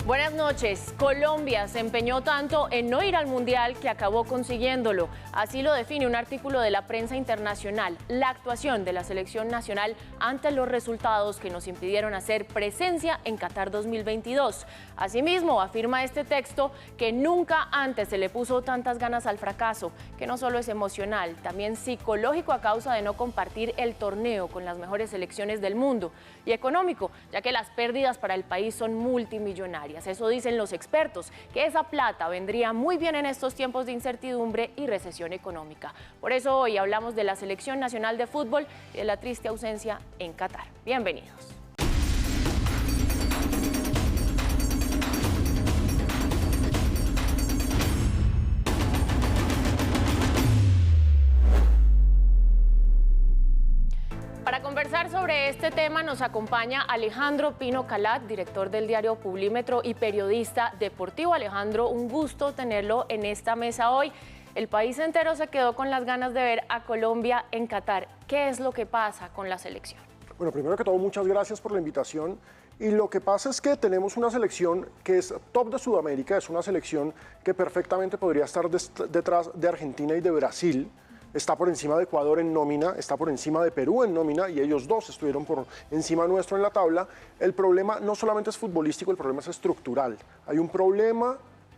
Buenas noches. Colombia se empeñó tanto en no ir al Mundial que acabó consiguiéndolo. Así lo define un artículo de la prensa internacional. La actuación de la selección nacional ante los resultados que nos impidieron hacer presencia en Qatar 2022. Asimismo, afirma este texto que nunca antes se le puso tantas ganas al fracaso, que no solo es emocional, también psicológico a causa de no compartir el torneo con las mejores selecciones del mundo, y económico, ya que las pérdidas para el país son multimillonarias. Eso dicen los expertos, que esa plata vendría muy bien en estos tiempos de incertidumbre y recesión económica. Por eso hoy hablamos de la Selección Nacional de Fútbol y de la triste ausencia en Qatar. Bienvenidos. Para conversar sobre este tema nos acompaña Alejandro Pino Calat, director del diario Publímetro y periodista deportivo. Alejandro, un gusto tenerlo en esta mesa hoy. El país entero se quedó con las ganas de ver a Colombia en Qatar. ¿Qué es lo que pasa con la selección? Bueno, primero que todo, muchas gracias por la invitación. Y lo que pasa es que tenemos una selección que es top de Sudamérica, es una selección que perfectamente podría estar detrás de Argentina y de Brasil. Está por encima de Ecuador en nómina, está por encima de Perú en nómina y ellos dos estuvieron por encima nuestro en la tabla. El problema no solamente es futbolístico, el problema es estructural. Hay un problema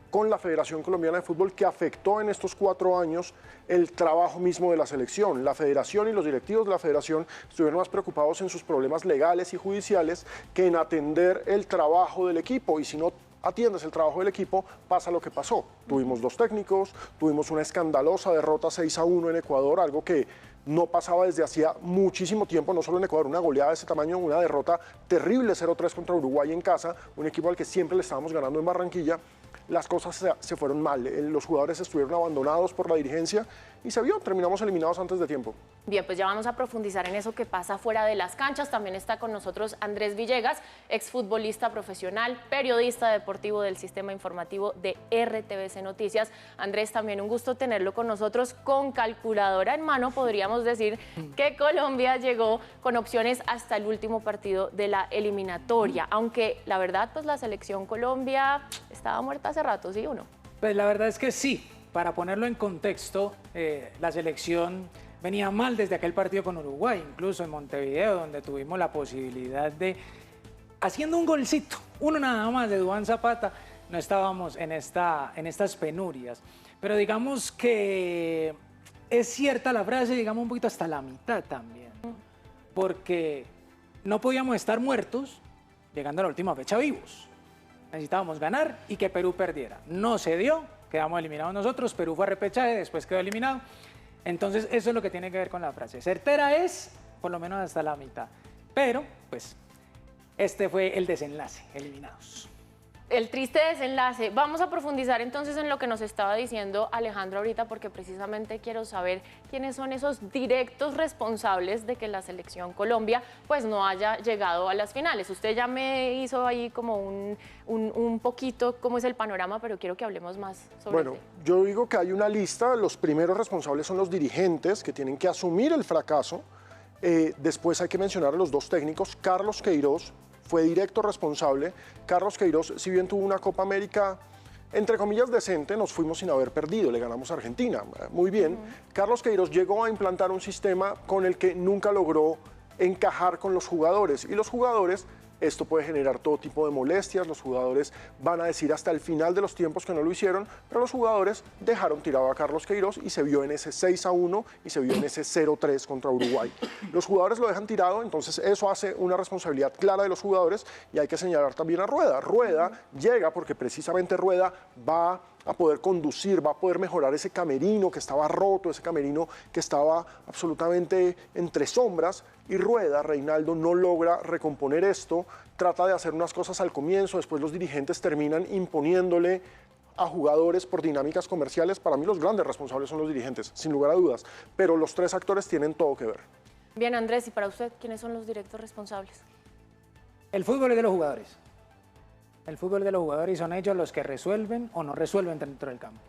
con la Federación Colombiana de Fútbol que afectó en estos 4 años el trabajo mismo de la selección. La federación y los directivos de la federación estuvieron más preocupados en sus problemas legales y judiciales que en atender el trabajo del equipo, y si no atiendes el trabajo del equipo, pasa lo que pasó. Tuvimos 2 técnicos, tuvimos una escandalosa derrota 6-1 en Ecuador, algo que no pasaba desde hacía muchísimo tiempo, no solo en Ecuador, una goleada de ese tamaño, una derrota terrible 0-3 contra Uruguay en casa, un equipo al que siempre le estábamos ganando en Barranquilla. Las cosas se fueron mal, los jugadores estuvieron abandonados por la dirigencia y se vio, terminamos eliminados antes de tiempo. Bien, pues ya vamos a profundizar en eso que pasa fuera de las canchas. También está con nosotros Andrés Villegas, exfutbolista profesional, periodista deportivo del sistema informativo de RTVC Noticias. Andrés, también un gusto tenerlo con nosotros. Con calculadora en mano podríamos decir que Colombia llegó con opciones hasta el último partido de la eliminatoria, aunque la verdad pues la selección Colombia estaba muerta hace rato, ¿sí o no? Pues la verdad es que sí. Para ponerlo en contexto, la selección venía mal desde aquel partido con Uruguay, incluso en Montevideo, donde tuvimos la posibilidad de, haciendo un golcito, uno nada más de Duván Zapata, no estábamos en estas penurias. Pero digamos que es cierta la frase, digamos un poquito hasta la mitad también, porque no podíamos estar muertos llegando a la última fecha vivos. Necesitábamos ganar y que Perú perdiera. No se dio, quedamos eliminados nosotros, Perú fue a repechaje, después quedó eliminado. Entonces eso es lo que tiene que ver con la frase. Certera es, por lo menos hasta la mitad. Pero, pues, este fue el desenlace, eliminados. El triste desenlace. Vamos a profundizar entonces en lo que nos estaba diciendo Alejandro ahorita, porque precisamente quiero saber quiénes son esos directos responsables de que la selección Colombia pues no haya llegado a las finales. Usted ya me hizo ahí como un poquito cómo es el panorama, pero quiero que hablemos más sobre eso. Yo digo que hay una lista, los primeros responsables son los dirigentes que tienen que asumir el fracaso. Después hay que mencionar a los 2 técnicos. Carlos Queiroz fue directo responsable. Carlos Queiroz, si bien tuvo una Copa América, entre comillas, decente, nos fuimos sin haber perdido, le ganamos a Argentina, muy bien. Carlos Queiroz llegó a implantar un sistema con el que nunca logró encajar con los jugadores, y los jugadores, esto puede generar todo tipo de molestias, los jugadores van a decir hasta el final de los tiempos que no lo hicieron, pero los jugadores dejaron tirado a Carlos Queiroz y se vio en ese 6-1 y se vio en ese 0-3 contra Uruguay. Los jugadores lo dejan tirado, entonces eso hace una responsabilidad clara de los jugadores, y hay que señalar también a Rueda. Rueda llega porque precisamente Rueda va a poder conducir, va a poder mejorar ese camerino que estaba roto, ese camerino que estaba absolutamente entre sombras, y Rueda, Reinaldo, no logra recomponer esto, trata de hacer unas cosas al comienzo, después los dirigentes terminan imponiéndole a jugadores por dinámicas comerciales. Para mí los grandes responsables son los dirigentes, sin lugar a dudas, pero los 3 actores tienen todo que ver. Bien, Andrés, ¿y para usted quiénes son los directos responsables? El fútbol es de los jugadores. El fútbol de los jugadores, y son ellos los que resuelven o no resuelven dentro del campo.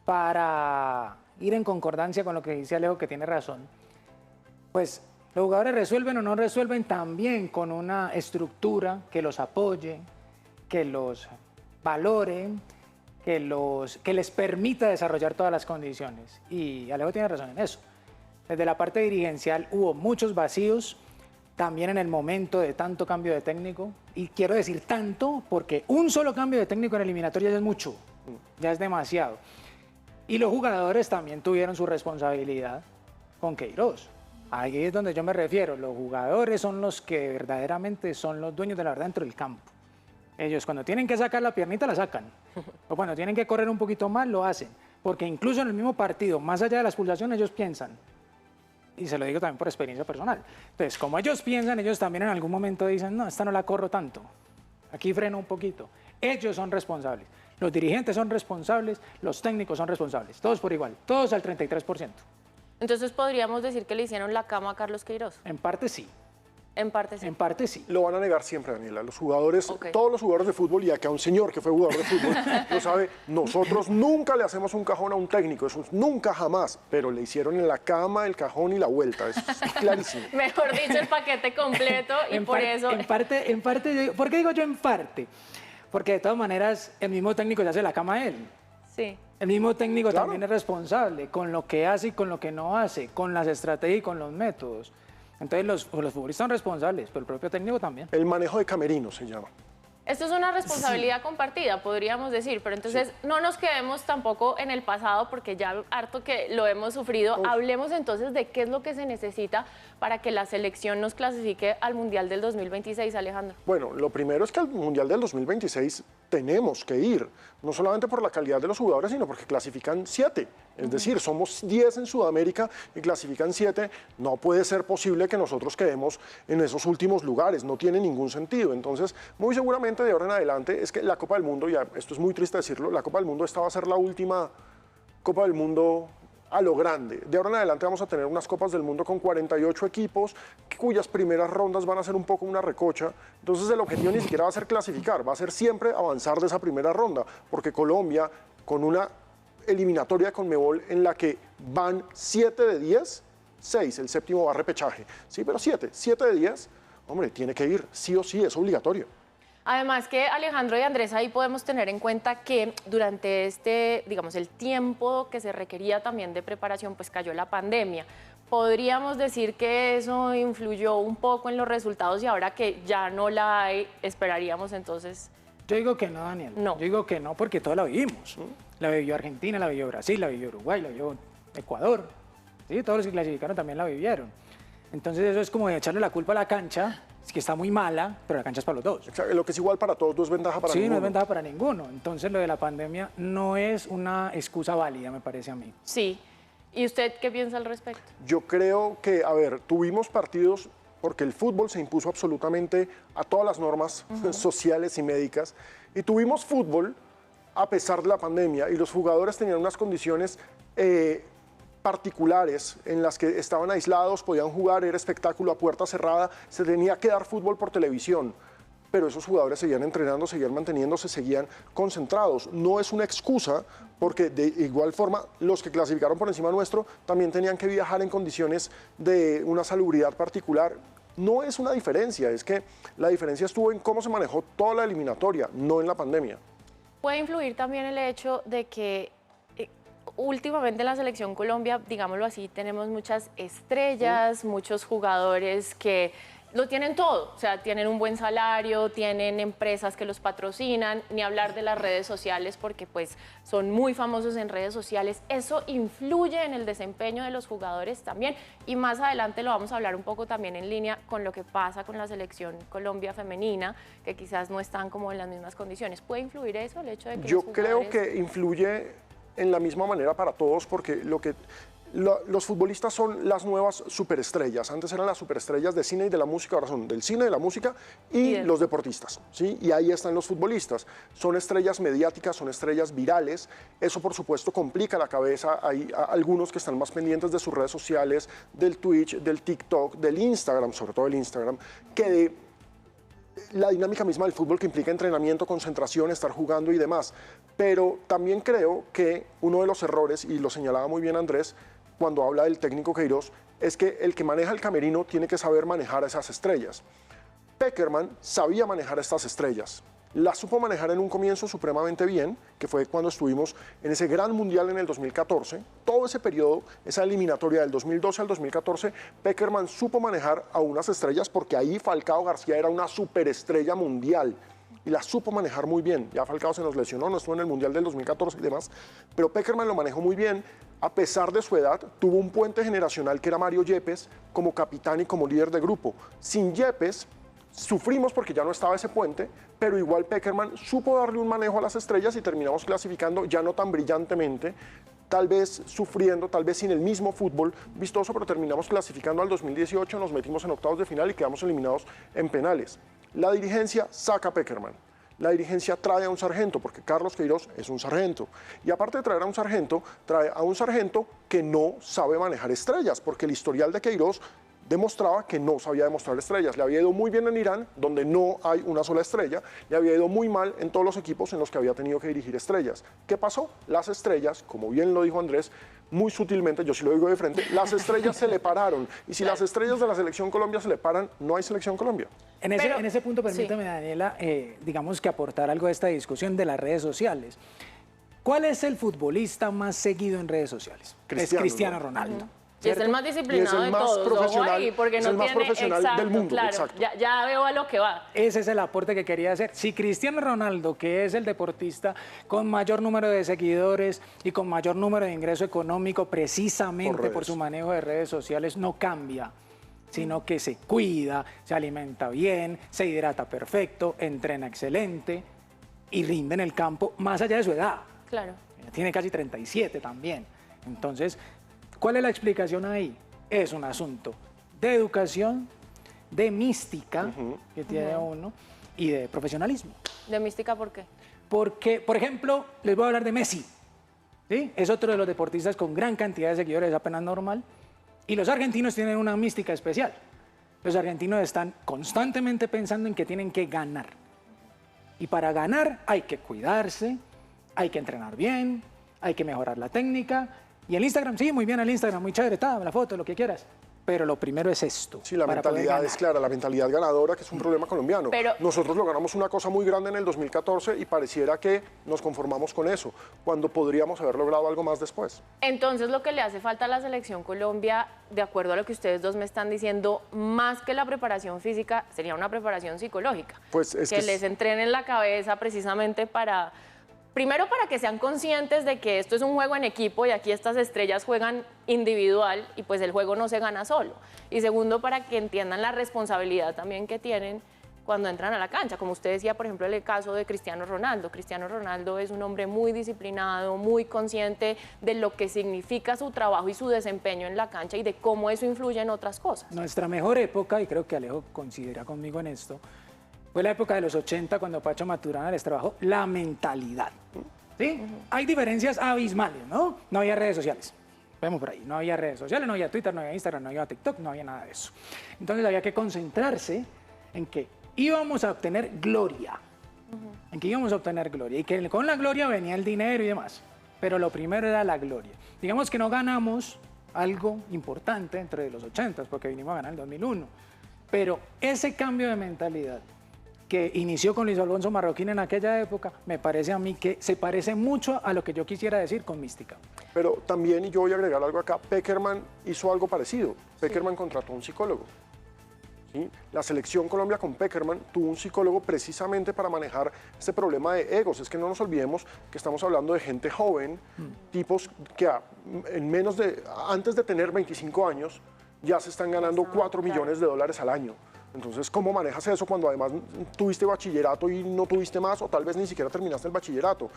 Para ir en concordancia con lo que dice Alejo, que tiene razón, pues los jugadores resuelven o no resuelven también con una estructura que los apoye, que los valore, que les permita desarrollar todas las condiciones. Y Alejo tiene razón en eso. Desde la parte dirigencial hubo muchos vacíos, también en el momento de tanto cambio de técnico. Y quiero decir tanto porque un solo cambio de técnico en eliminatoria ya es mucho, ya es demasiado. Y los jugadores también tuvieron su responsabilidad con Queiroz. Ahí es donde yo me refiero. Los jugadores son los que verdaderamente son los dueños de la verdad dentro del campo. Ellos cuando tienen que sacar la piernita la sacan. O cuando tienen que correr un poquito más lo hacen. Porque incluso en el mismo partido, más allá de la expulsación, ellos piensan. Y se lo digo también por experiencia personal. Entonces, como ellos piensan, ellos también en algún momento dicen, no, esta no la corro tanto. Aquí freno un poquito. Ellos son responsables. Los dirigentes son responsables, los técnicos son responsables. Todos por igual, todos al 33%. Entonces, ¿podríamos decir que le hicieron la cama a Carlos Queiroz? En parte sí. En parte sí. En parte sí. Lo van a negar siempre, Daniela. Los jugadores, todos los jugadores de fútbol, y acá un señor que fue jugador de fútbol, lo sabe, nosotros nunca le hacemos un cajón a un técnico, eso es nunca jamás, pero le hicieron en la cama el cajón y la vuelta, eso es clarísimo. Mejor dicho, el paquete completo y por eso... En parte, ¿por qué digo yo en parte? Porque de todas maneras el mismo técnico le hace la cama a él. Sí. El mismo técnico también es responsable con lo que hace y con lo que no hace, con las estrategias y con los métodos. Entonces los futbolistas son responsables, pero el propio técnico también. El manejo de camerino se llama. Esto es una responsabilidad compartida, podríamos decir, pero entonces no nos quedemos tampoco en el pasado porque ya harto que lo hemos sufrido. Hablemos entonces de qué es lo que se necesita para que la selección nos clasifique al Mundial del 2026, Alejandro. Bueno, lo primero es que al Mundial del 2026 tenemos que ir, no solamente por la calidad de los jugadores, sino porque clasifican 7. Es decir, somos 10 en Sudamérica y clasifican 7. No puede ser posible que nosotros quedemos en esos últimos lugares, no tiene ningún sentido. Entonces, muy seguramente de ahora en adelante, es que la Copa del Mundo, ya esto es muy triste decirlo, la Copa del Mundo esta va a ser la última Copa del Mundo a lo grande. De ahora en adelante vamos a tener unas Copas del Mundo con 48 equipos, cuyas primeras rondas van a ser un poco una recocha. Entonces el objetivo ni siquiera va a ser clasificar, va a ser siempre avanzar de esa primera ronda, porque Colombia, con una eliminatoria de Conmebol en la que van 7 de 10, 6, el séptimo va a repechaje. Sí, pero 7 de 10, hombre, tiene que ir, sí o sí, es obligatorio. Además que Alejandro y Andrés, ahí podemos tener en cuenta que durante digamos, el tiempo que se requería también de preparación, pues cayó la pandemia. ¿Podríamos decir que eso influyó un poco en los resultados y ahora que ya no la hay, esperaríamos entonces? Yo digo que no, Daniel. No. Yo digo que no porque todos la vivimos. La vivió Argentina, la vivió Brasil, la vivió Uruguay, la vivió Ecuador. ¿Sí? Todos los que clasificaron también la vivieron. Entonces eso es como de echarle la culpa a la cancha, es que está muy mala, pero la cancha es para los dos. O sea, lo que es igual para todos no es ventaja para ninguno. Sí, no es ventaja para ninguno. Entonces lo de la pandemia no es una excusa válida, me parece a mí. Sí. ¿Y usted qué piensa al respecto? Yo creo que, a ver, tuvimos partidos porque el fútbol se impuso absolutamente a todas las normas sociales y médicas, y tuvimos fútbol a pesar de la pandemia, y los jugadores tenían unas condiciones particulares en las que estaban aislados, podían jugar, era espectáculo a puerta cerrada, se tenía que dar fútbol por televisión, pero esos jugadores seguían entrenando, seguían manteniéndose, seguían concentrados. No es una excusa, porque de igual forma los que clasificaron por encima nuestro también tenían que viajar en condiciones de una salubridad particular. No es una diferencia, es que la diferencia estuvo en cómo se manejó toda la eliminatoria, no en la pandemia. Puede influir también el hecho de que últimamente en la selección Colombia, digámoslo así, tenemos muchas estrellas, muchos jugadores que lo tienen todo, o sea, tienen un buen salario, tienen empresas que los patrocinan, ni hablar de las redes sociales porque pues son muy famosos en redes sociales. Eso influye en el desempeño de los jugadores también, y más adelante lo vamos a hablar un poco también en línea con lo que pasa con la selección Colombia femenina, que quizás no están como en las mismas condiciones. ¿Puede influir eso, el hecho de que Yo creo que influye en la misma manera para todos, porque los futbolistas son las nuevas superestrellas. Antes eran las superestrellas de cine y de la música, ahora son del cine, de la música y los deportistas, ¿sí? Y ahí están los futbolistas. Son estrellas mediáticas, son estrellas virales. Eso, por supuesto, complica la cabeza. Hay algunos que están más pendientes de sus redes sociales, del Twitch, del TikTok, del Instagram, sobre todo el Instagram, que de la dinámica misma del fútbol, que implica entrenamiento, concentración, estar jugando y demás. Pero también creo que uno de los errores, y lo señalaba muy bien Andrés cuando habla del técnico Queiroz, es que el que maneja el camerino tiene que saber manejar a esas estrellas. Pekerman sabía manejar a estas estrellas, La supo manejar en un comienzo supremamente bien, que fue cuando estuvimos en ese gran mundial en el 2014. Todo ese periodo, esa eliminatoria del 2012 al 2014, Pekerman supo manejar a unas estrellas porque ahí Falcao García era una superestrella mundial y la supo manejar muy bien. Ya Falcao se nos lesionó, no estuvo en el mundial del 2014 y demás, pero Pekerman lo manejó muy bien. A pesar de su edad, tuvo un puente generacional que era Mario Yepes como capitán y como líder de grupo. Sin Yepes, sufrimos porque ya no estaba ese puente, pero igual Pekerman supo darle un manejo a las estrellas y terminamos clasificando ya no tan brillantemente, tal vez sufriendo, tal vez sin el mismo fútbol vistoso, pero terminamos clasificando al 2018, nos metimos en octavos de final y quedamos eliminados en penales. La dirigencia saca a Pekerman. La dirigencia trae a un sargento, porque Carlos Queiroz es un sargento. Y aparte de traer a un sargento, trae a un sargento que no sabe manejar estrellas, porque el historial de Queiroz demostraba que no sabía demostrar estrellas. Le había ido muy bien en Irán, donde no hay una sola estrella. Le había ido muy mal en todos los equipos en los que había tenido que dirigir estrellas. ¿Qué pasó? Las estrellas, como bien lo dijo Andrés, muy sutilmente, yo sí lo digo de frente, las estrellas se le pararon. Y si las estrellas de la Selección Colombia se le paran, no hay Selección Colombia. En ese punto, permítame, sí, Daniela, digamos que aportar algo de esta discusión de las redes sociales. ¿Cuál es el futbolista más seguido en redes sociales? Es Cristiano Ronaldo. Y es el más disciplinado de todos, profesional, porque es no el más tiene, profesional exacto, del mundo. Claro, exacto. Ya veo a lo que va. Ese es el aporte que quería hacer. Si Cristiano Ronaldo, que es el deportista con mayor número de seguidores y con mayor número de ingreso económico, precisamente por su manejo de redes sociales, no cambia, sino que se cuida, se alimenta bien, se hidrata perfecto, entrena excelente y rinde en el campo más allá de su edad. Claro. Tiene casi 37 también. Entonces, ¿cuál es la explicación ahí? Es un asunto de educación, de mística que tiene uno y de profesionalismo. ¿De mística por qué? Porque, por ejemplo, les voy a hablar de Messi. ¿Sí? Es otro de los deportistas con gran cantidad de seguidores, es apenas normal. Y los argentinos tienen una mística especial. Los argentinos están constantemente pensando en que tienen que ganar. Y para ganar hay que cuidarse, hay que entrenar bien, hay que mejorar la técnica. Y el Instagram, sí, muy bien el Instagram, muy chévere, la foto, lo que quieras. Pero lo primero es esto. Sí, la mentalidad es clara, la mentalidad ganadora, que es un problema colombiano. Pero nosotros logramos una cosa muy grande en el 2014 y pareciera que nos conformamos con eso, cuando podríamos haber logrado algo más después. Entonces, lo que le hace falta a la Selección Colombia, de acuerdo a lo que ustedes dos me están diciendo, más que la preparación física, sería una preparación psicológica. Pues es que les entrenen la cabeza precisamente para... Primero, para que sean conscientes de que esto es un juego en equipo y aquí estas estrellas juegan individual y pues el juego no se gana solo. Y segundo, para que entiendan la responsabilidad también que tienen cuando entran a la cancha. Como usted decía, por ejemplo, en el caso de Cristiano Ronaldo. Cristiano Ronaldo es un hombre muy disciplinado, muy consciente de lo que significa su trabajo y su desempeño en la cancha y de cómo eso influye en otras cosas. Nuestra mejor época, y creo que Alejo coincidirá conmigo en esto, fue la época de los 80 cuando Pacho Maturana les trabajó la mentalidad. ¿Sí? Hay diferencias abismales, ¿no? No había redes sociales. Vemos por ahí, no había redes sociales, no había Twitter, no había Instagram, no había TikTok, no había nada de eso. Entonces había que concentrarse en que íbamos a obtener gloria. En que íbamos a obtener gloria. Y que con la gloria venía el dinero y demás. Pero lo primero era la gloria. Digamos que no ganamos algo importante entre los 80, porque vinimos a ganar el 2001. Pero ese cambio de mentalidad que inició con Luis Alfonso Marroquín en aquella época, me parece a mí que se parece mucho a lo que yo quisiera decir con mística. Pero también, y yo voy a agregar algo acá, Pekerman hizo algo parecido. Pekerman contrató a un psicólogo. ¿Sí? La Selección Colombia con Pekerman tuvo un psicólogo precisamente para manejar este problema de egos. Es que no nos olvidemos que estamos hablando de gente joven, tipos que antes de tener 25 años ya se están ganando 4 millones de dólares al año. Entonces, ¿cómo manejas eso cuando además tuviste bachillerato y no tuviste más o tal vez ni siquiera terminaste el bachillerato?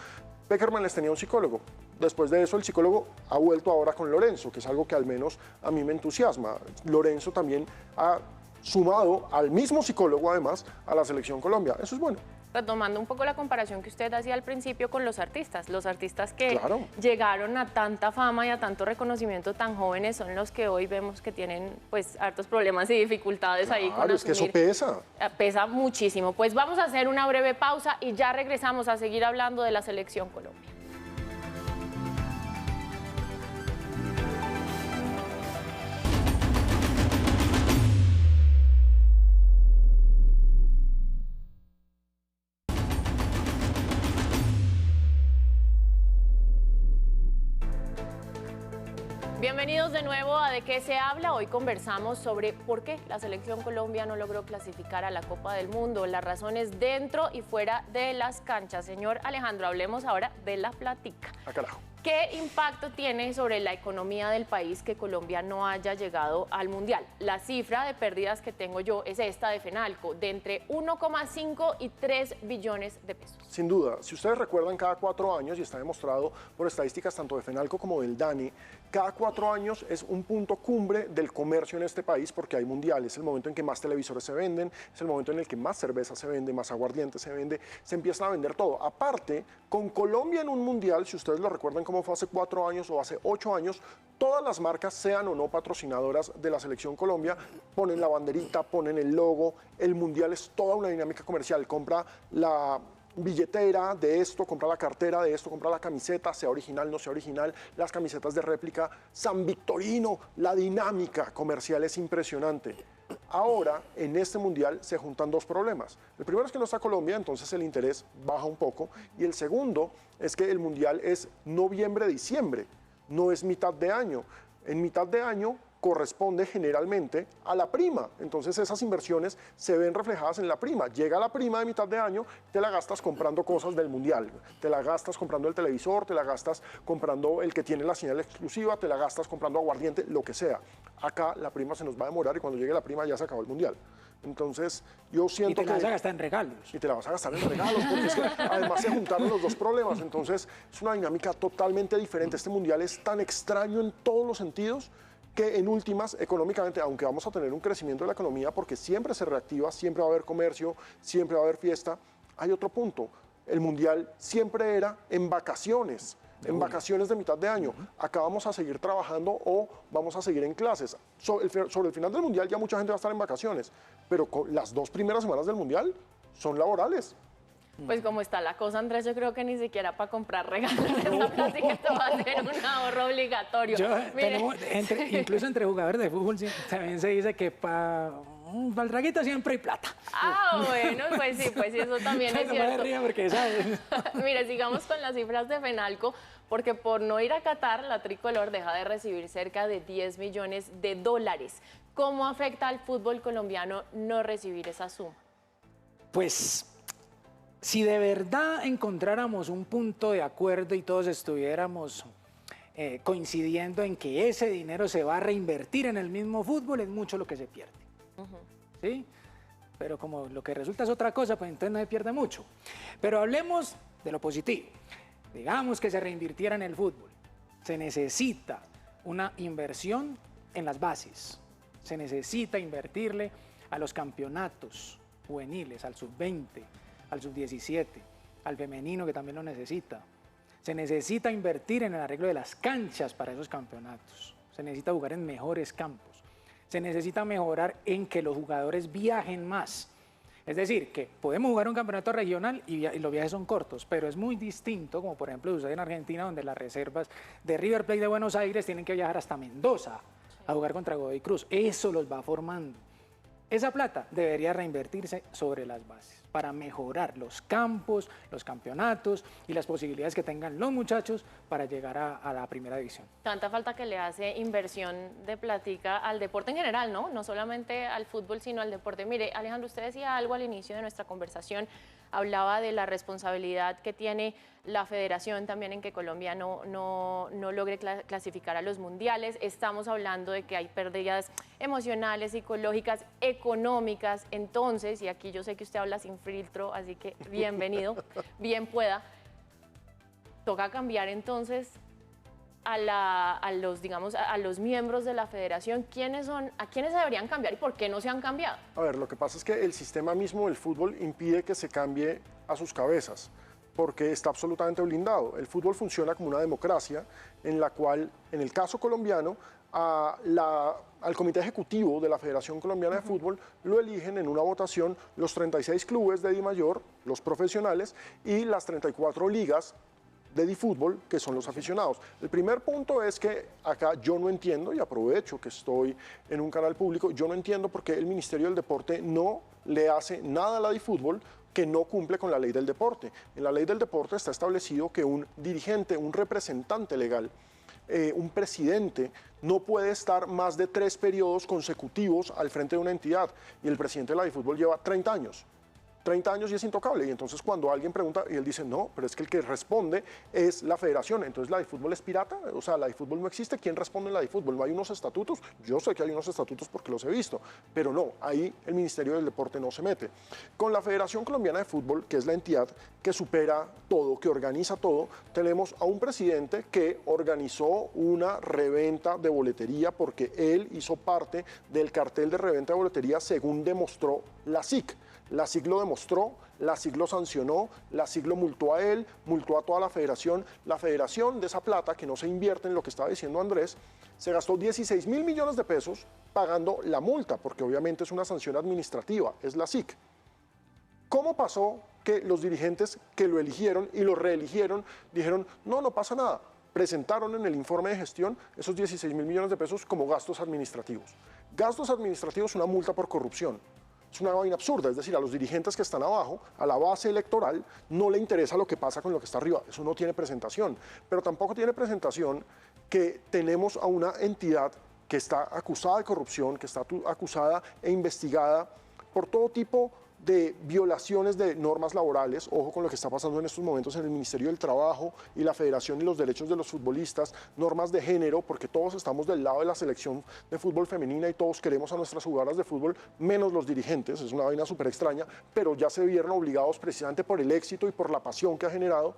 Pekerman les tenía un psicólogo. Después de eso, el psicólogo ha vuelto ahora con Lorenzo, que es algo que al menos a mí me entusiasma. Lorenzo también ha sumado al mismo psicólogo, además, a la Selección Colombia. Eso es bueno. Retomando un poco la comparación que usted hacía al principio con los artistas que llegaron a tanta fama y a tanto reconocimiento tan jóvenes son los que hoy vemos que tienen pues hartos problemas y dificultades ahí con asumir. Es que eso pesa. Pesa muchísimo. Pues vamos a hacer una breve pausa y ya regresamos a seguir hablando de la Selección Colombia. Bienvenidos de nuevo a De qué se habla. Hoy conversamos sobre por qué la selección Colombia no logró clasificar a la Copa del Mundo, las razones dentro y fuera de las canchas. Señor Alejandro, hablemos ahora de la plática. ¡A carajo! ¿Qué impacto tiene sobre la economía del país que Colombia no haya llegado al Mundial? La cifra de pérdidas que tengo yo es esta de Fenalco, de entre 1,5 y 3 billones de pesos. Sin duda, si ustedes recuerdan, cada 4 años, y está demostrado por estadísticas tanto de Fenalco como del DANE, cada 4 años es un punto cumbre del comercio en este país porque hay mundiales. Es el momento en que más televisores se venden, es el momento en el que más cerveza se vende, más aguardiente se vende, se empieza a vender todo. Aparte, con Colombia en un mundial, si ustedes lo recuerdan como fue hace 4 años o hace 8 años, todas las marcas, sean o no patrocinadoras de la Selección Colombia, ponen la banderita, ponen el logo. El mundial es toda una dinámica comercial. Compra la billetera de esto, compra la cartera de esto, compra la camiseta, sea original, no sea original, las camisetas de réplica, San Victorino, la dinámica comercial es impresionante. Ahora, en este mundial se juntan dos problemas. El primero es que no está Colombia, entonces el interés baja un poco, y el segundo es que el mundial es noviembre-diciembre, no es mitad de año. En mitad de año corresponde generalmente a la prima, entonces esas inversiones se ven reflejadas en la prima. Llega la prima de mitad de año, te la gastas comprando cosas del mundial, te la gastas comprando el televisor, te la gastas comprando el que tiene la señal exclusiva, te la gastas comprando aguardiente, lo que sea. Acá la prima se nos va a demorar y cuando llegue la prima ya se acabó el mundial. Entonces, yo siento que... Y te la vas a gastar en regalos. Y te la vas a gastar en regalos, porque es que además se juntaron los dos problemas. Entonces, es una dinámica totalmente diferente. Este mundial es tan extraño en todos los sentidos que en últimas, económicamente, aunque vamos a tener un crecimiento de la economía porque siempre se reactiva, siempre va a haber comercio, siempre va a haber fiesta, hay otro punto. El mundial siempre era en vacaciones. En vacaciones de mitad de año. Acá vamos a seguir trabajando o vamos a seguir en clases. Sobre el final del mundial ya mucha gente va a estar en vacaciones, pero las 2 primeras semanas del mundial son laborales. Pues como está la cosa, Andrés, yo creo que ni siquiera para comprar regalos esta plática esto va a ser un ahorro obligatorio. Incluso entre jugadores de fútbol también se dice que para el traguito siempre hay plata. Ah, bueno, pues sí, eso también es cierto. No me ría porque sabes. Mire, sigamos con las cifras de Fenalco, porque por no ir a Qatar, la tricolor deja de recibir cerca de 10 millones de dólares. ¿Cómo afecta al fútbol colombiano no recibir esa suma? Pues, si de verdad encontráramos un punto de acuerdo y todos estuviéramos coincidiendo en que ese dinero se va a reinvertir en el mismo fútbol, es mucho lo que se pierde. ¿Sí? Pero como lo que resulta es otra cosa, pues entonces no se pierde mucho. Pero hablemos de lo positivo. Digamos que se reinvirtiera en el fútbol. Se necesita una inversión en las bases. Se necesita invertirle a los campeonatos juveniles, al sub-20, al sub-17, al femenino que también lo necesita. Se necesita invertir en el arreglo de las canchas para esos campeonatos. Se necesita jugar en mejores campos. Se necesita mejorar en que los jugadores viajen más. Es decir, que podemos jugar un campeonato regional y los viajes son cortos, pero es muy distinto, como por ejemplo sucede en Argentina, donde las reservas de River Plate de Buenos Aires tienen que viajar hasta Mendoza a jugar contra Godoy Cruz. Eso los va formando. Esa plata debería reinvertirse sobre las bases para mejorar los campos, los campeonatos y las posibilidades que tengan los muchachos para llegar a la primera división. Tanta falta que le hace inversión de plática al deporte en general, ¿no? No solamente al fútbol, sino al deporte. Mire, Alejandro, usted decía algo al inicio de nuestra conversación, hablaba de la responsabilidad que tiene la federación también en que Colombia no logre clasificar a los mundiales. Estamos hablando de que hay pérdidas emocionales, psicológicas, económicas. Entonces, y aquí yo sé que usted habla sin filtro, así que bienvenido, bien pueda. Toca cambiar entonces a los miembros de la federación. ¿A quiénes deberían cambiar y por qué no se han cambiado? A ver, lo que pasa es que el sistema mismo del fútbol impide que se cambie a sus cabezas, porque está absolutamente blindado. El fútbol funciona como una democracia en la cual, en el caso colombiano, al comité ejecutivo de la Federación Colombiana de Fútbol lo eligen en una votación los 36 clubes de DIMAYOR, los profesionales, y las 34 ligas de DiFútbol, que son los aficionados. El primer punto es que acá yo no entiendo, y aprovecho que estoy en un canal público, yo no entiendo por qué el Ministerio del Deporte no le hace nada a la DiFútbol que no cumple con la ley del deporte. En la ley del deporte está establecido que un dirigente, un representante legal, un presidente no puede estar más de 3 periodos consecutivos al frente de una entidad, y el presidente de la DiFútbol lleva 30 años. 30 años y es intocable, y entonces cuando alguien pregunta y él dice no, pero es que el que responde es la federación, entonces la DiFútbol es pirata, o sea, la DiFútbol no existe. ¿Quién responde en la DiFútbol? ¿No hay unos estatutos? Yo sé que hay unos estatutos porque los he visto, pero no, ahí el Ministerio del Deporte no se mete. Con la Federación Colombiana de Fútbol, que es la entidad que supera todo, que organiza todo, tenemos a un presidente que organizó una reventa de boletería porque él hizo parte del cartel de reventa de boletería según demostró la SIC. La SIC lo demostró, la SIC lo sancionó, la SIC lo multó a él, multó a toda la federación. La federación de esa plata, que no se invierte en lo que estaba diciendo Andrés, se gastó 16.000 millones de pesos pagando la multa, porque obviamente es una sanción administrativa, es la SIC. ¿Cómo pasó que los dirigentes que lo eligieron y lo reeligieron dijeron, no, no pasa nada? Presentaron en el informe de gestión esos 16.000 millones de pesos como gastos administrativos. Gastos administrativos, una multa por corrupción. Es una vaina absurda, es decir, a los dirigentes que están abajo, a la base electoral, no le interesa lo que pasa con lo que está arriba. Eso no tiene presentación. Pero tampoco tiene presentación que tenemos a una entidad que está acusada de corrupción, que está acusada e investigada por todo tipo de violaciones de normas laborales. Ojo con lo que está pasando en estos momentos en el Ministerio del Trabajo y la Federación y los derechos de los futbolistas, normas de género, porque todos estamos del lado de la selección de fútbol femenina y todos queremos a nuestras jugadoras de fútbol, menos los dirigentes. Es una vaina súper extraña, pero ya se vieron obligados precisamente por el éxito y por la pasión que ha generado,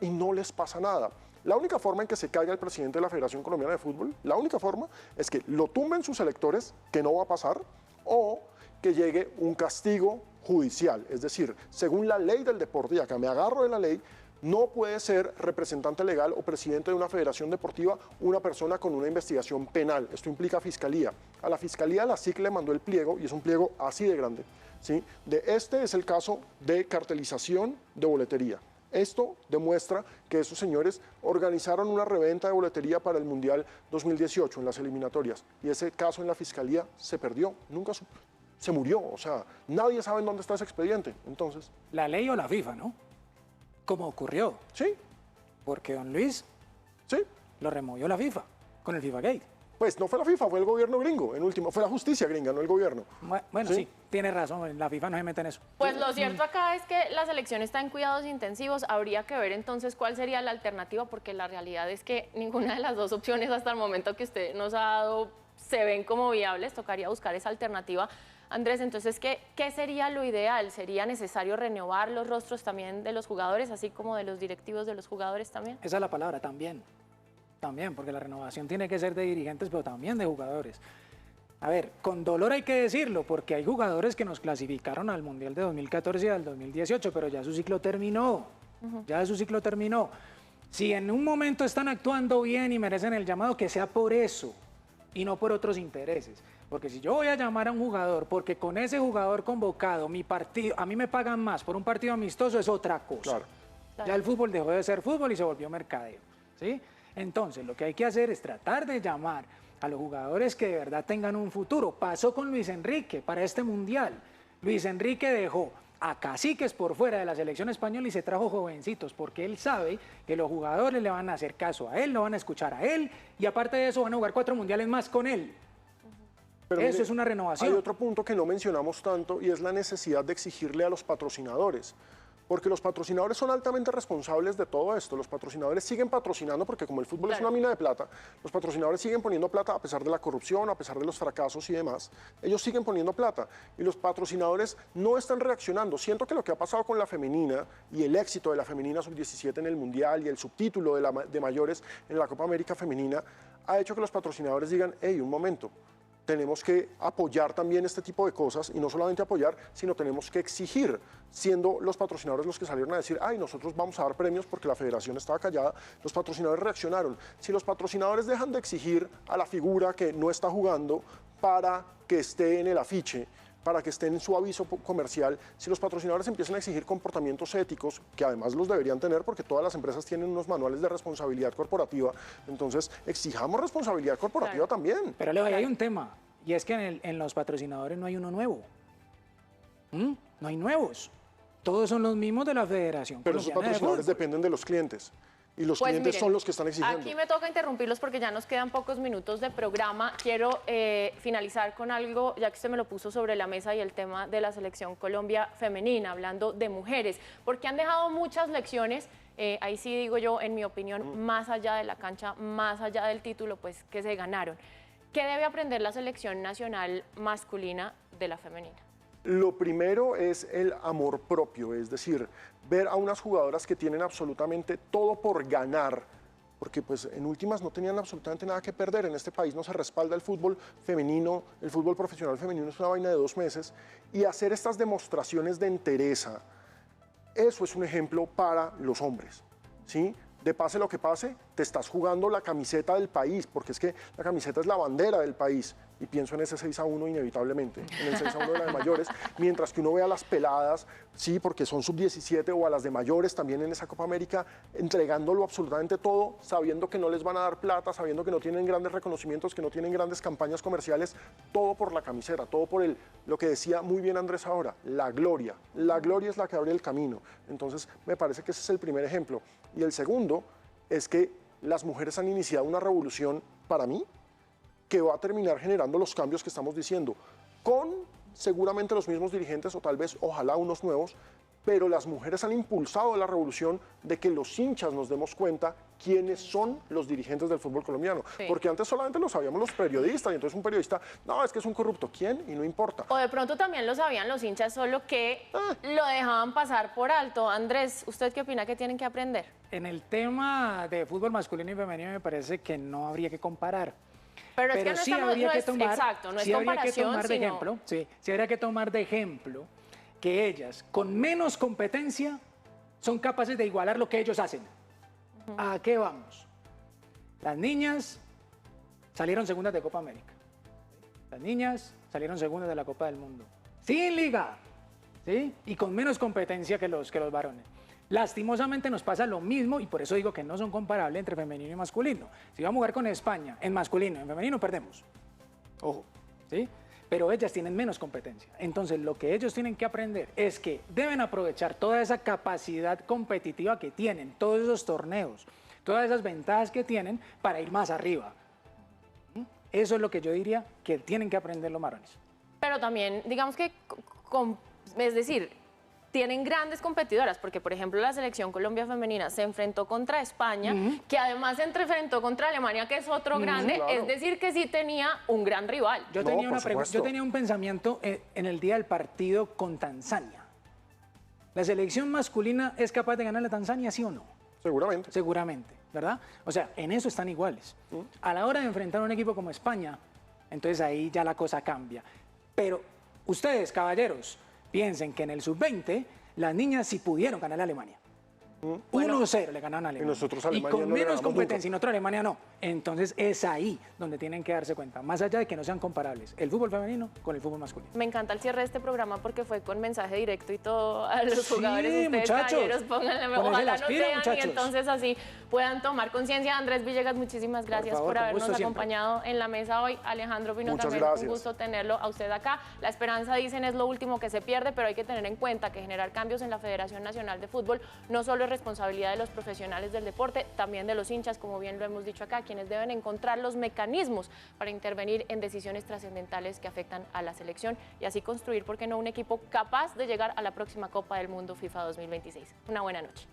y no les pasa nada. La única forma en que se caiga el presidente de la Federación Colombiana de Fútbol, la única forma es que lo tumben sus electores, que no va a pasar, o que llegue un castigo judicial. Es decir, según la ley del deporte, y acá me agarro de la ley, no puede ser representante legal o presidente de una federación deportiva una persona con una investigación penal. Esto implica fiscalía. A la fiscalía la SIC le mandó el pliego, y es un pliego así de grande, ¿sí? Este es el caso de cartelización de boletería. Esto demuestra que esos señores organizaron una reventa de boletería para el Mundial 2018 en las eliminatorias, y ese caso en la fiscalía se perdió, nunca se murió, o sea, nadie sabe en dónde está ese expediente. Entonces, la ley o la FIFA, ¿no? Como ocurrió. Sí. Porque don Luis Sí. lo removió la FIFA con el FIFA Gate. Pues no fue la FIFA, fue el gobierno gringo, en último, fue la justicia gringa, no el gobierno. Bueno, sí, tiene razón, la FIFA no se mete en eso. Pues lo cierto acá es que la selección está en cuidados intensivos. Habría que ver entonces cuál sería la alternativa, porque la realidad es que ninguna de las dos opciones hasta el momento que usted nos ha dado se ven como viables. Tocaría buscar esa alternativa. Andrés, entonces, ¿qué sería lo ideal? ¿Sería necesario renovar los rostros también de los jugadores, así como de los directivos de los jugadores también? Esa es la palabra, también. También, porque la renovación tiene que ser de dirigentes, pero también de jugadores. A ver, con dolor hay que decirlo, porque hay jugadores que nos clasificaron al Mundial de 2014 y al 2018, pero ya su ciclo terminó. Ya su ciclo terminó. Si en un momento están actuando bien y merecen el llamado, que sea por eso y no por otros intereses. Porque si yo voy a llamar a un jugador porque con ese jugador convocado, mi partido, a mí me pagan más por un partido amistoso, es otra cosa. Claro. Ya el fútbol dejó de ser fútbol y se volvió mercadeo, ¿sí? Entonces, lo que hay que hacer es tratar de llamar a los jugadores que de verdad tengan un futuro. Pasó con Luis Enrique para este Mundial. Luis Enrique dejó a caciques por fuera de la selección española y se trajo jovencitos, porque él sabe que los jugadores le van a hacer caso a él, lo van a escuchar a él, y aparte de eso van a jugar 4 mundiales más con él. Pero eso mire, es una renovación. Hay otro punto que no mencionamos tanto, y es la necesidad de exigirle a los patrocinadores, porque los patrocinadores son altamente responsables de todo esto. Los patrocinadores siguen patrocinando porque como el fútbol es una mina de plata, los patrocinadores siguen poniendo plata a pesar de la corrupción, a pesar de los fracasos y demás. Ellos siguen poniendo plata y los patrocinadores no están reaccionando. Siento que lo que ha pasado con la femenina y el éxito de la femenina sub-17 en el Mundial y el subtítulo de mayores en la Copa América Femenina ha hecho que los patrocinadores digan, hey, un momento, tenemos que apoyar también este tipo de cosas, y no solamente apoyar, sino tenemos que exigir, siendo los patrocinadores los que salieron a decir, ay, nosotros vamos a dar premios porque la federación estaba callada. Los patrocinadores reaccionaron. Si los patrocinadores dejan de exigir a la figura que no está jugando para que esté en el afiche, para que esté en su aviso comercial, si los patrocinadores empiezan a exigir comportamientos éticos, que además los deberían tener porque todas las empresas tienen unos manuales de responsabilidad corporativa, entonces exijamos responsabilidad corporativa también. Pero Leo, ahí hay un tema, y es que en los patrocinadores no hay uno nuevo. No hay nuevos. Todos son los mismos de la Federación Pero esos Colombiana de patrocinadores Fútbol. dependen de los clientes. y los Pues clientes miren, son los que están exigiendo. Aquí me toca interrumpirlos porque ya nos quedan pocos minutos de programa. Quiero finalizar con algo, ya que usted me lo puso sobre la mesa, y el tema de la selección Colombia femenina, hablando de mujeres, porque han dejado muchas lecciones, ahí sí digo yo, en mi opinión, más allá de la cancha, más allá del título, pues que se ganaron. ¿Qué debe aprender la selección nacional masculina de la femenina? Lo primero es el amor propio, es decir, ver a unas jugadoras que tienen absolutamente todo por ganar, porque pues en últimas no tenían absolutamente nada que perder. En este país no se respalda el fútbol femenino, el fútbol profesional femenino es una vaina de 2 meses, y hacer estas demostraciones de entereza, eso es un ejemplo para los hombres, ¿sí? De pase lo que pase, te estás jugando la camiseta del país, porque es que la camiseta es la bandera del país, y pienso en ese 6-1 inevitablemente, en el 6-1 de la de mayores, mientras que uno ve a las peladas, sí, porque son sub-17, o a las de mayores también en esa Copa América, entregándolo absolutamente todo, sabiendo que no les van a dar plata, sabiendo que no tienen grandes reconocimientos, que no tienen grandes campañas comerciales, todo por la camiseta, todo por lo que decía muy bien Andrés ahora, la gloria es la que abre el camino. Entonces me parece que ese es el primer ejemplo. Y el segundo es que las mujeres han iniciado una revolución, para mí, que va a terminar generando los cambios que estamos diciendo, con seguramente los mismos dirigentes o tal vez, ojalá, unos nuevos, pero las mujeres han impulsado la revolución de que los hinchas nos demos cuenta quiénes son los dirigentes del fútbol colombiano. Sí. Porque antes solamente lo sabíamos los periodistas, y entonces un periodista, no, es que es un corrupto. ¿Quién? Y no importa. O de pronto también lo sabían los hinchas, solo que lo dejaban pasar por alto. Andrés, ¿usted qué opina que tienen que aprender? En el tema de fútbol masculino y femenino me parece que no habría que comparar. Pero es que no sí estamos, habría no que es, tomar, exacto, no sí es habría que comparación, tomar de ejemplo, sí habría que tomar de ejemplo que ellas, con menos competencia, son capaces de igualar lo que ellos hacen. ¿A qué vamos? Las niñas salieron segundas de Copa América. Las niñas salieron segundas de la Copa del Mundo. Sin liga, ¿sí? Y con menos competencia que los varones. Lastimosamente nos pasa lo mismo, y por eso digo que no son comparables entre femenino y masculino. Si vamos a jugar con España en masculino, en femenino perdemos. Ojo, ¿sí? Pero ellas tienen menos competencia. Entonces lo que ellos tienen que aprender es que deben aprovechar toda esa capacidad competitiva que tienen, todos esos torneos, todas esas ventajas que tienen para ir más arriba. Eso es lo que yo diría que tienen que aprender los varones. Pero también, digamos que, es decir, tienen grandes competidoras, porque por ejemplo la selección Colombia femenina se enfrentó contra España, que además se enfrentó contra Alemania, que es otro grande, claro. Es decir que sí tenía un gran rival. Yo tenía un pensamiento en el día del partido con Tanzania. ¿La selección masculina es capaz de ganar a Tanzania, sí o no? Seguramente. Seguramente, ¿verdad? O sea, en eso están iguales. A la hora de enfrentar a un equipo como España, entonces ahí ya la cosa cambia. Pero ustedes, caballeros, piensen que en el sub-20 las niñas sí pudieron ganar a Alemania. 1-0 le ganaron a Alemania. Y nosotros a Alemania y con no menos competencia, nunca. y nosotros a Alemania no. Entonces es ahí donde tienen que darse cuenta, más allá de que no sean comparables el fútbol femenino con el fútbol masculino. Me encanta el cierre de este programa porque fue con mensaje directo y todo a los jugadores. Ustedes, muchachos, caballeros, pónganle, ojalá no sean, muchachos. y entonces así puedan tomar conciencia. Andrés Villegas, muchísimas gracias por habernos acompañado en la mesa hoy. Alejandro Pino, también un gusto tenerlo a usted acá. La esperanza, dicen, es lo último que se pierde, pero hay que tener en cuenta que generar cambios en la Federación Nacional de Fútbol no solo es responsabilidad de los profesionales del deporte, también de los hinchas, como bien lo hemos dicho acá, quienes deben encontrar los mecanismos para intervenir en decisiones trascendentales que afectan a la selección y así construir, ¿por qué no?, un equipo capaz de llegar a la próxima Copa del Mundo FIFA 2026. Una buena noche.